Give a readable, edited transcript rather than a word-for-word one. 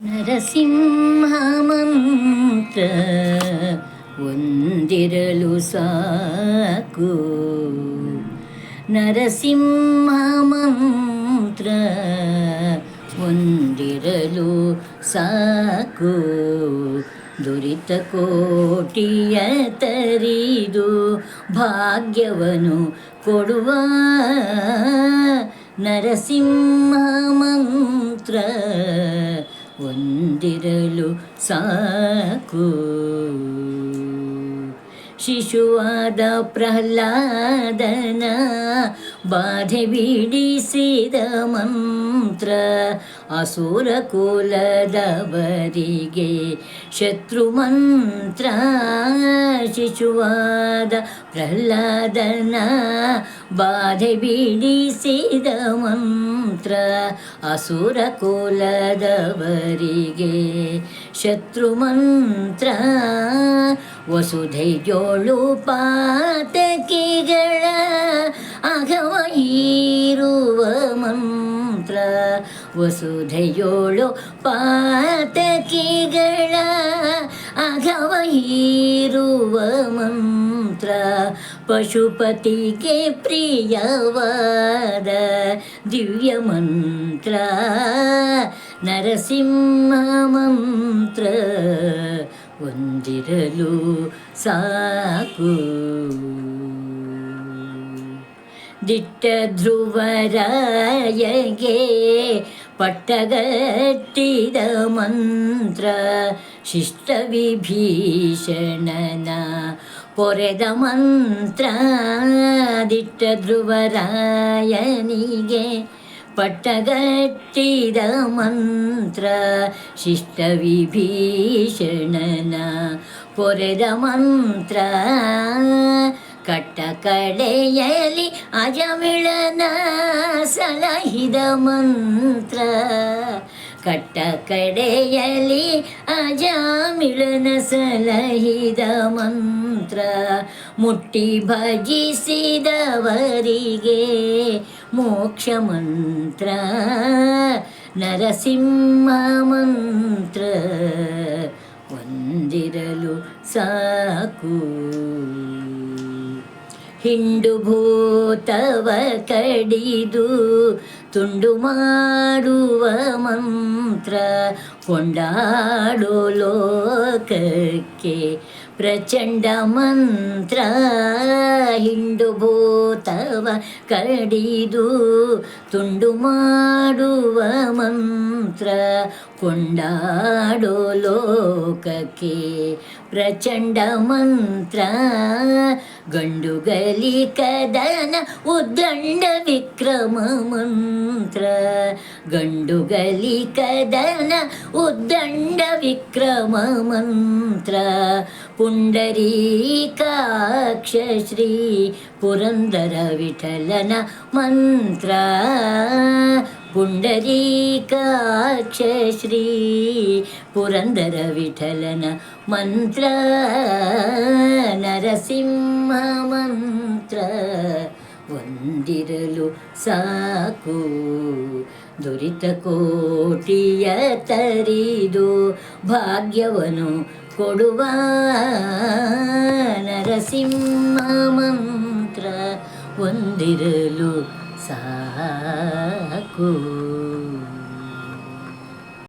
ನರಸಿಂಹ ಮಂತ್ರ ಒಂದಿರಲು ಸಾಕು. ನರಸಿಂಹ ಮಂತ್ರ ಒಂದಿರಲು ಸಾಕು. ದುರಿತ ಕೋಟಿಯ ತರಿದು ಭಾಗ್ಯವನ್ನು ಕೊಡುವ ನರಸಿಂಹ ಮಂತ್ರ ಒಂದಿರಲು ಸಾಕು. ಶಿಶುವಾದ ಪ್ರಹ್ಲಾದನ ಬಾಧೆ ಬಿಡಿಸಿದ ಮಂತ್ರ ಅಸುರ ಕುಲದವರಿಗೆ ಶತ್ರು ಮಂತ್ರ. ಶಿಶುವಾದ ಪ್ರಹ್ಲಾದನ ಬಾಧೆ ಬಿಡಿಸಿದ ಮಂತ್ರ ಅಸುರ ಕುಲದವರಿಗೆ ಶತ್ರು ಮಂತ್ರ. ವಸುಧೆಯೋಳು ಪಾತಕಿಗಳ ಅಘವ ಹೀರುವ ಮಂತ್ರ. ವಸುಧೆಯೋಳು ಪಾತಕಿಗಳ ಅಘವ ಹೀರುವ ಮಂತ್ರ. ಪಶುಪತಿಗೆ ಪ್ರಿಯವಾದ ದಿವ್ಯ ಮಂತ್ರ ನರಸಿಂಹ ಮಂತ್ರ ಒಂದಿರಲು ಸಾಕು. ದಿಟ್ಟ ಧ್ರುವರಾಯಗೆ ಪಟ್ಟಗಟ್ಟಿದ ಮಂತ್ರ ಶಿಷ್ಟ ವಿಭೀಷಣನ ಪೊರೆದ ಮಂತ್ರ. ದಿಟ್ಟ ಧ್ರುವರಾಯನಿಗೆ ಪಟ್ಟಗಟ್ಟಿದ ಮಂತ್ರ ಶಿಷ್ಟ ವಿಭೀಷಣನ ಪೊರೆದ ಮಂತ್ರ. ಕಟ್ಟ ಕಡೆಯಲಿ ಅಜಮಿಳನ ಸಲಹಿದ ಮಂತ್ರ. ಕಟ್ಟ ಕಡೆಯಲಿ ಅಜಮಿಳನ ಸಲಹಿದ ಮಂತ್ರ. ಮುಟ್ಟಿ ಭಜಿಸಿದವರಿಗೆ ಮೋಕ್ಷ ಮಂತ್ರ ನರಸಿಂಹ ಮಂತ್ರ ಒಂದಿರಲು ಸಾಕು. ಹಿಂಡು ಭೂತವ ಕಡಿದು ತುಂಡು ಮಾಡುವ ಮಂತ್ರ ಕೊಂಡಾಡೋ ಲೋಕಕ್ಕೆ ಪ್ರಚಂಡ ಮಂತ್ರ. ಹಿಂಡು ಭೂತವ ಕಡಿದು ತುಂಡು ಮಾಡುವ ಮಂತ್ರ ಕೊಂಡಾಡೋ ಲೋಕಕ್ಕೆ ಪ್ರಚಂಡ ಮಂತ್ರ. ಗಂಡುಗಲಿ ಕದನ ಉದ್ದಂಡ ವಿಕ್ರಮ ಮಂತ್ರ. ಗಂಡುಗಲಿ ಕದನ ಉದ್ದಂಡ ವಿಕ್ರಮ ಮಂತ್ರ. ಪುಂಡರೀಕಾಕ್ಷ ಶ್ರೀ ಪುರಂದರ ವಿಠಲನ ಮಂತ್ರ. ಪುಂಡರೀಕಾಕ್ಷ ಶ್ರೀ ಪುರಂದರ ವಿಠಲನ ಮಂತ್ರ ನರಸಿಂಹ ಮಂತ್ರ ಒಂದಿರಲು ಸಾಕು. ದುರಿತ ಕೋಟಿಯ ತರಿದು ಭಾಗ್ಯವನ್ನು ಕೊಡುವ ನರಸಿಂಹ ಮಂತ್ರ ಒಂದಿರಲು ಸಾಕು.